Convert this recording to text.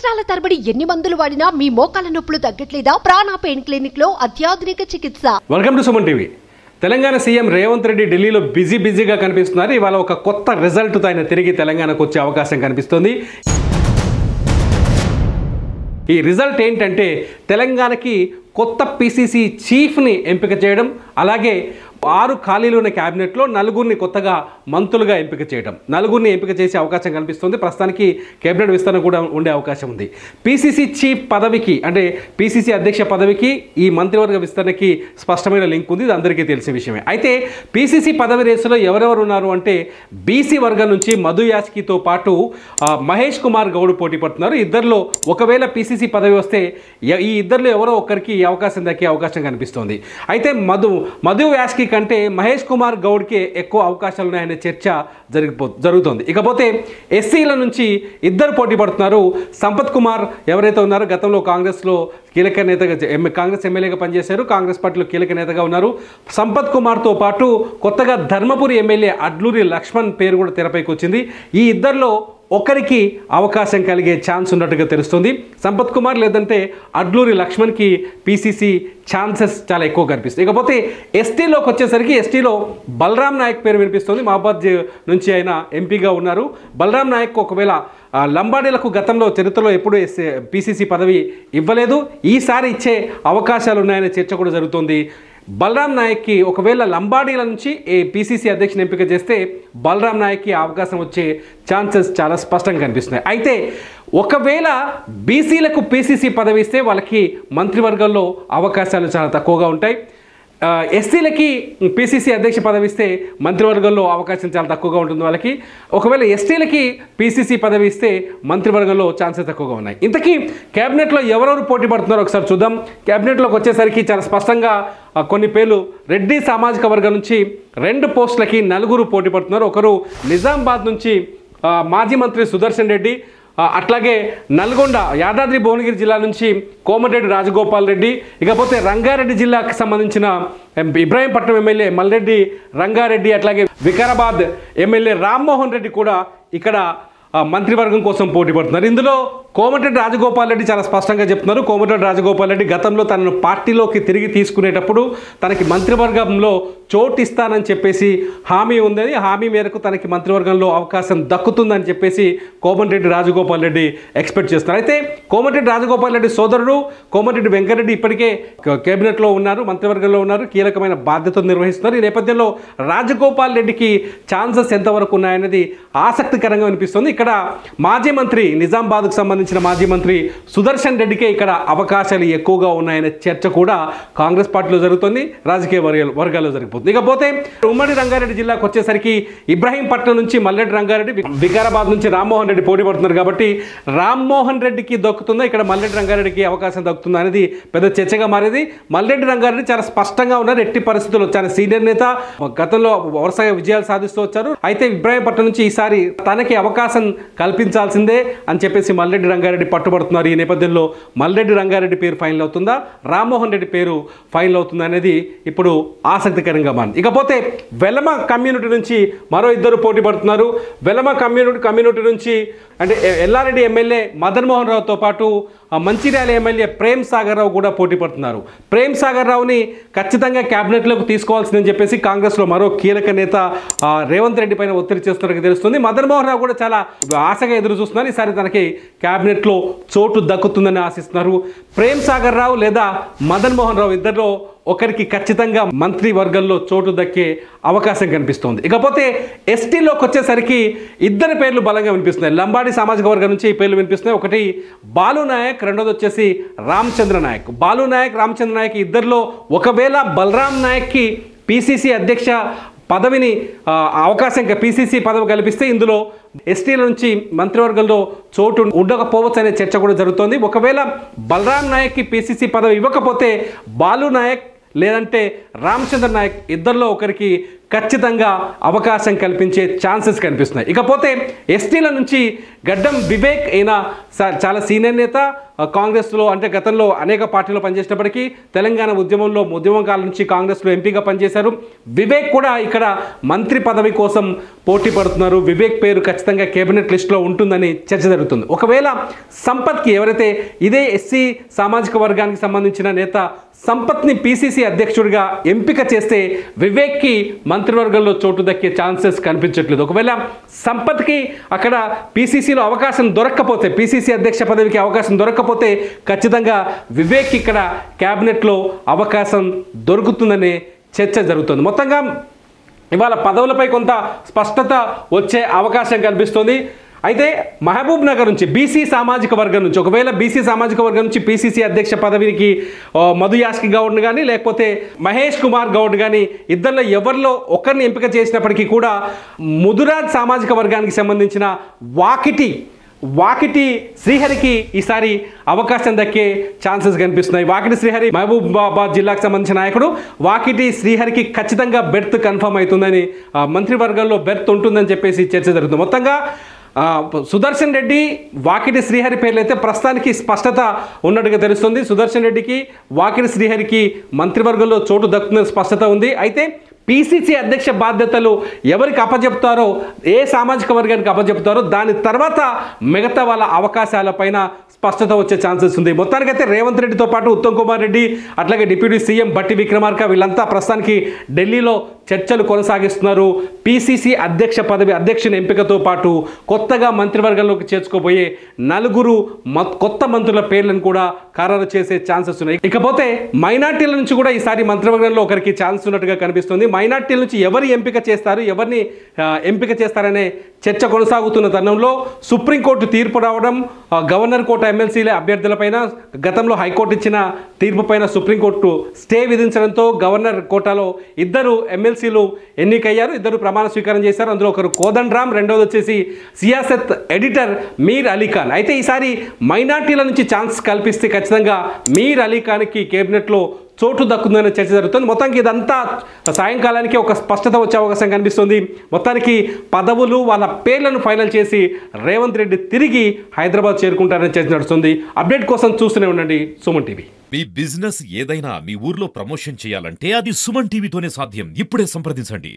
సంవత్సరాల తరబడి ఎన్ని మందులు వాడినా మీ మోకాల నొప్పులు తగ్గట్లేదా? ప్రాణ పెయిన్ క్లినిక్ లో అత్యాధునిక చికిత్స. Welcome to Suman TV. Telangana CM Revanth Reddy ఢిల్లీలో బిజీగా కనిపిస్తున్నారు. ఇవాళ ఒక కొత్త రిజల్ట్తో ఆయన తిరిగి తెలంగాణకు వచ్చే అవకాశం కనిపిస్తుంది. ఈ రిజల్ట్ ఏంటంటే తెలంగాణకి కొత్త పిసిసి చీఫ్ని ఎంపిక చేయడం, అలాగే 6 ఖాళీలు ఉన్న క్యాబినెట్లో 4గురిని కొత్తగా మంత్రులుగా ఎంపిక చేయడం, 4గురిని ఎంపిక చేసే అవకాశం కనిపిస్తుంది. ప్రస్తుతానికి కేబినెట్ విస్తరణ కూడా ఉండే అవకాశం ఉంది. పిసిసి చీఫ్ పదవికి అంటే పిసిసి అధ్యక్ష పదవికి ఈ మంత్రివర్గ విస్తరణకి స్పష్టమైన లింక్ ఉంది. ఇది అందరికీ తెలిసిన విషయమే. అయితే పిసిసి పదవి రేసులో ఎవరెవరు ఉన్నారు అంటే బీసీ వర్గం నుంచి మధు యాష్కితో పాటు మహేష్ కుమార్ గౌడ్ పోటీ పడుతున్నారు. ఇద్దరిలో ఒకవేళ పిసిసి పదవి వస్తే ఈ ఇద్దరిలో ఎవరో ఒక్కరికి ఈ అవకాశం దక్కే అవకాశం కనిపిస్తోంది. అయితే మధు యాష్కి కంటే మహేష్ కుమార్ గౌడ్కి ఎక్కువ అవకాశాలు ఉన్నాయనే చర్చ జరుగుతోంది. ఇకపోతే ఎస్సీల నుంచి ఇద్దరు పోటీ పడుతున్నారు. సంపత్ కుమార్ ఎవరైతే ఉన్నారో గతంలో కాంగ్రెస్లో కీలక నేతగా కాంగ్రెస్ ఎమ్మెల్యేగా పనిచేశారు, కాంగ్రెస్ పార్టీలో కీలక నేతగా ఉన్నారు. సంపత్ కుమార్తో పాటు కొత్తగా ధర్మపురి ఎమ్మెల్యే అడ్లూరి లక్ష్మణ్ పేరు కూడా తెరపైకి వచ్చింది. ఈ ఇద్దరిలో ఒకరికి అవకాశం కలిగే ఛాన్స్ ఉన్నట్టుగా తెలుస్తుంది. సంపత్ కుమార్ లేదంటే అడ్లూరి లక్ష్మణ్కి పిసిసి ఛాన్సెస్ చాలా ఎక్కువ కనిపిస్తుంది. ఇకపోతే ఎస్టీలోకి వచ్చేసరికి ఎస్టీలో బలరాం నాయక్ పేరు వినిపిస్తుంది. మహబాద్ నుంచి ఆయన ఎంపీగా ఉన్నారు. బలరాం నాయక్ ఒకవేళ లంబాడీలకు గతంలో చరిత్రలో ఎప్పుడూ పిసిసి పదవి ఇవ్వలేదు, ఈసారి ఇచ్చే అవకాశాలు ఉన్నాయనే చర్చ కూడా జరుగుతుంది. బలరాం నాయక్కి ఒకవేళ లంబాడీల నుంచి పిసిసి అధ్యక్షుని ఎంపిక చేస్తే బలరాం నాయక్కి అవకాశం వచ్చే ఛాన్సెస్ చాలా స్పష్టంగా కనిపిస్తున్నాయి. అయితే ఒకవేళ బీసీలకు పిసిసి పదవి ఇస్తే వాళ్ళకి మంత్రివర్గంలో అవకాశాలు చాలా తక్కువగా ఉంటాయి. ఎస్సీలకి పిసిసి అధ్యక్ష పదవి ఇస్తే మంత్రివర్గంలో అవకాశం చాలా తక్కువగా ఉంటుంది వాళ్ళకి. ఒకవేళ ఎస్టీలకి పిసిసి పదవి ఇస్తే మంత్రివర్గంలో ఛాన్సెస్ తక్కువగా ఉన్నాయి. ఇంతకీ క్యాబినెట్లో ఎవరెవరు పోటీ పడుతున్నారో ఒకసారి చూద్దాం. క్యాబినెట్లోకి వచ్చేసరికి చాలా స్పష్టంగా కొన్ని పేర్లు రెడ్డి సామాజిక వర్గం నుంచి 2 పోస్టులకి 4 పోటీ పడుతున్నారు. ఒకరు నిజామాబాద్ నుంచి మాజీ మంత్రి సుదర్శన్ రెడ్డి, అట్లాగే నల్గొండ యాదాద్రి భువనగిరి జిల్లా నుంచి కోమటిరెడ్డి రాజగోపాల్ రెడ్డి, ఇకపోతే రంగారెడ్డి జిల్లాకు సంబంధించిన ఇబ్రాహీంపట్నం ఎమ్మెల్యే మల్రెడ్డి రంగారెడ్డి, అట్లాగే వికారాబాద్ ఎమ్మెల్యే రామ్మోహన్ రెడ్డి కూడా ఇక్కడ మంత్రివర్గం కోసం పోటీ పడుతున్నారు. ఇందులో కోమటిరెడ్డి రాజగోపాల్ రెడ్డి చాలా స్పష్టంగా చెప్తున్నారు. కోమటిరెడ్డి రాజగోపాల్ రెడ్డి గతంలో తనను పార్టీలోకి తిరిగి తీసుకునేటప్పుడు తనకి మంత్రివర్గంలో చోటు ఇస్తానని చెప్పేసి హామీ ఉందని, హామీ మేరకు తనకి మంత్రివర్గంలో అవకాశం దక్కుతుందని చెప్పేసి కోమటిరెడ్డి రాజగోపాల్ రెడ్డి ఎక్స్పెక్ట్ చేస్తున్నారు. అయితే కోమటిరెడ్డి రాజగోపాల్ రెడ్డి సోదరుడు కోమటిరెడ్డి వెంకటరెడ్డి ఇప్పటికే కేబినెట్లో ఉన్నారు, మంత్రివర్గంలో ఉన్నారు, కీలకమైన బాధ్యతలు నిర్వహిస్తున్నారు. ఈ నేపథ్యంలో రాజగోపాల్ రెడ్డికి ఛాన్సెస్ ఎంతవరకు ఉన్నాయనేది ఆసక్తికరంగా అనిపిస్తుంది. ఇక్కడ మాజీ మంత్రి నిజామాబాద్కు సంబంధించిన మాజీ మంత్రి సుదర్శన్ రెడ్డికే ఇక్కడ అవకాశాలు ఎక్కువగా ఉన్నాయనే చర్చ కూడా కాంగ్రెస్ పార్టీలో జరుగుతుంది, రాజకీయ వర్గాల్లో జరిగిపోతుంది. ఇకపోతే ఉమ్మడి రంగారెడ్డి జిల్లాకు వచ్చేసరికి ఇబ్రాహీంపట్నం నుంచి మల్లెడ్డి రంగారెడ్డి, వికారాబాద్ నుంచి రామ్మోహన్ రెడ్డి పోటీ పడుతున్నారు. కాబట్టి రామ్మోహన్ రెడ్డికి దక్కుతుందా, ఇక్కడ మల్లెడ్డి రంగారెడ్డికి అవకాశం దక్కుతుందా అనేది పెద్ద చర్చగా మారేది. మల్లెడ్డి రంగారెడ్డి చాలా స్పష్టంగా ఉన్నారు. ఎట్టి పరిస్థితుల్లో చాలా సీనియర్ నేత, గతంలో వరుసగా విజయాలు సాధిస్తూ వచ్చారు. అయితే ఇబ్రాహీంపట్నం నుంచి ఈసారి తనకి అవకాశం కల్పించాల్సిందే అని చెప్పేసి మల్లెడ్డి రంగారెడ్డి పట్టుబడుతున్నారు. ఈ నేపథ్యంలో మల్లెడ్డి రంగారెడ్డి పేరు ఫైనల్ అవుతుందా, రామ్మోహన్ రెడ్డి పేరు ఫైనల్ అవుతుందా అనేది ఇప్పుడు ఆసక్తికరంగా మారింది. ఇకపోతే వెలమ కమ్యూనిటీ నుంచి మరో 2 పోటీ పడుతున్నారు. వెలమ కమ్యూనిటీ నుంచి అంటే ఎల్లారెడ్డి ఎమ్మెల్యే మదన్ మోహన్ రావుతో పాటు మంచిర్యాల ఎమ్మెల్యే ప్రేమ్ సాగర్ రావు కూడా పోటీ పడుతున్నారు. ప్రేమ్ సాగర్ రావుని ఖచ్చితంగా క్యాబినెట్లోకి తీసుకోవాల్సిందని చెప్పేసి కాంగ్రెస్లో మరో కీలక నేత రేవంత్ రెడ్డి పైన ఒత్తిడి చేస్తున్నట్టు తెలుస్తుంది. మదన్ మోహన్ రావు కూడా చాలా ఆశగా ఎదురు చూస్తున్నారు. ఈసారి తనకి క్యాబినెట్లో చోటు దక్కుతుందని ఆశిస్తున్నారు. ప్రేమ్ సాగర్ రావు లేదా మదన్ మోహన్ రావు ఇద్దరిలో ఒకరికి ఖచ్చితంగా మంత్రి వర్గంలో చోటు దక్కే అవకాశం కనిపిస్తోంది. ఇకపోతే ఎస్టీలోకి వచ్చేసరికి 2 పేర్లు బలంగా వినిపిస్తున్నాయి. లంబాడి సామాజిక వర్గం నుంచి ఈ పేర్లు వినిపిస్తున్నాయి. ఒకటి బాలు నాయక్, రెండోది వచ్చేసి రామచంద్ర నాయక్. బాలు నాయక్, రామచంద్ర నాయక్ ఇద్దరిలో ఒకవేళ బలరాం నాయక్కి పిసిసి అధ్యక్ష పదవిని అవకాశం పిసిసి పదవి కల్పిస్తే ఇందులో ఎస్టీల నుంచి మంత్రివర్గంలో చోటు ఉండకపోవచ్చు అనే చర్చ కూడా జరుగుతోంది. ఒకవేళ బలరాం నాయక్కి పిసిసి పదవి ఇవ్వకపోతే బాలు నాయక్ లేదంటే రామచంద్ర నాయక్ ఇద్దరిలో ఒకరికి ఖచ్చితంగా అవకాశం కల్పించే ఛాన్సెస్ కనిపిస్తున్నాయి. ఇకపోతే ఎస్టీల నుంచి గడ్డం వివేక్ అయినా చాలా సీనియర్ నేత, కాంగ్రెస్లో అంటే గతంలో అనేక పార్టీలో పనిచేసినప్పటికీ తెలంగాణ ఉద్యమం కాలం నుంచి కాంగ్రెస్లో ఎంపీగా పనిచేశారు. వివేక్ కూడా ఇక్కడ మంత్రి పదవి కోసం పోటీ పడుతున్నారు. వివేక్ పేరు ఖచ్చితంగా కేబినెట్ లిస్టులో ఉంటుందని చర్చ జరుగుతుంది. ఒకవేళ సంపత్కి ఎవరైతే ఇదే ఎస్సీ సామాజిక వర్గానికి సంబంధించిన నేత సంపత్ని పీసీసీ అధ్యక్షుడిగా ఎంపిక చేస్తే వివేక్కి మంత్రివర్గంలో చోటు దక్కే ఛాన్సెస్ కనిపించట్లేదు. ఒకవేళ సంపత్కి అక్కడ పీసీసీలో అవకాశం దొరక్కపోతే, పీసీసీ అధ్యక్ష పదవికి అవకాశం దొరక్కపోతే ఖచ్చితంగా వివేక్ ఇక్కడ క్యాబినెట్లో అవకాశం దొరుకుతుందనే చర్చ జరుగుతుంది. మొత్తంగా ఇవాళ పదవులపై కొంత స్పష్టత వచ్చే అవకాశం కనిపిస్తుంది. అయితే మహబూబ్ నగర్ నుంచి బీసీ సామాజిక వర్గం నుంచి, ఒకవేళ బీసీ సామాజిక వర్గం నుంచి పీసీసీ అధ్యక్ష పదవికి మధు యాష్కి గౌడ్ని కానీ లేకపోతే మహేష్ కుమార్ గౌడ్ కానీ ఇద్దరిలో ఎవరిలో ఒకరిని ఎంపిక చేసినప్పటికీ కూడా ముదురాజ్ సామాజిక వర్గానికి సంబంధించిన వాకిటి శ్రీహరికి ఈసారి అవకాశం దక్కే ఛాన్సెస్ కనిపిస్తున్నాయి. వాకిటి శ్రీహరి మహబూబాబాద్ జిల్లాకు సంబంధించిన నాయకుడు. వాకిటి శ్రీహరికి ఖచ్చితంగా బెర్త్ కన్ఫర్మ్ అవుతుందని, మంత్రివర్గంలో బెర్త్ ఉంటుందని చెప్పేసి చర్చ జరుగుతుంది. మొత్తంగా సుదర్శన్ రెడ్డి, వాకిటి శ్రీహరి పేర్లు అయితే ప్రస్తుతానికి స్పష్టత ఉన్నట్టుగా తెలుస్తుంది. సుదర్శన్ రెడ్డికి, వాకిటి శ్రీహరికి మంత్రివర్గంలో చోటు దక్కుతున్న స్పష్టత ఉంది. అయితే పీసీసీ అధ్యక్ష బాధ్యతలు ఎవరికి అప్పచెప్తారో, ఏ సామాజిక వర్గానికి అప్పచెప్తారో దాని తర్వాత మిగతా వాళ్ళ అవకాశాలపైన స్పష్టత వచ్చే ఛాన్సెస్ ఉంది. మొత్తానికైతే రేవంత్ రెడ్డితో పాటు ఉత్తమ్ కుమార్ రెడ్డి, అట్లాగే డిప్యూటీ సీఎం బట్టి విక్రమార్క వీళ్ళంతా ప్రస్తుతానికి ఢిల్లీలో చర్చలు కొనసాగిస్తున్నారు. పీసీసీ అధ్యక్ష పదవి అధ్యక్షుని ఎంపికతో పాటు కొత్తగా మంత్రివర్గంలోకి చేర్చుకోబోయే 4 కొత్త మంత్రుల పేర్లను కూడా ఖరారు చేసే ఛాన్సెస్ ఉన్నాయి. ఇకపోతే మైనార్టీల నుంచి కూడా ఈసారి మంత్రివర్గంలో ఒకరికి ఛాన్స్ ఉన్నట్టుగా కనిపిస్తుంది. మైనార్టీల నుంచి ఎవరు ఎంపిక చేస్తారు, ఎవరిని ఎంపిక చేస్తారనే చర్చ కొనసాగుతున్న తరుణంలో సుప్రీంకోర్టు తీర్పు రావడం, గవర్నర్ కోట ఎమ్మెల్సీల అభ్యర్థులపైన గతంలో హైకోర్టు ఇచ్చిన తీర్పు పైన సుప్రీంకోర్టు స్టే విధించడంతో గవర్నర్ కోటాలో 2 ఎమ్మెల్సీలు ఎన్నికయ్యారు. 2 ప్రమాణ స్వీకారం చేశారు. అందులో ఒకరు కోదండ్ రామ్, రెండవది వచ్చేసి సియాసత్ ఎడిటర్ మీర్ అలీ ఖాన్. అయితే ఈసారి మైనార్టీల నుంచి ఛాన్స్ కల్పిస్తే ఖచ్చితంగా మీర్ అలీ ఖాన్కి కేబినెట్లో చోటు దక్కుందనే చర్చ జరుగుతుంది. మొత్తానికి ఇదంతా సాయంకాలానికి ఒక స్పష్టత వచ్చే అవకాశం కనిపిస్తుంది. మొత్తానికి పదవులు వాళ్ళ పేర్లను ఫైనల్ చేసి రేవంత్ రెడ్డి తిరిగి హైదరాబాద్ చేరుకుంటారని చర్చ నడుస్తుంది. అప్డేట్ కోసం చూస్తూనే ఉండండి సుమన్ టీవీ. మీ బిజినెస్ ఏదైనా మీ ఊర్లో ప్రమోషన్ చేయాలంటే అది సుమన్ టీవీతోనే సాధ్యం. ఇప్పుడే సంప్రదించండి.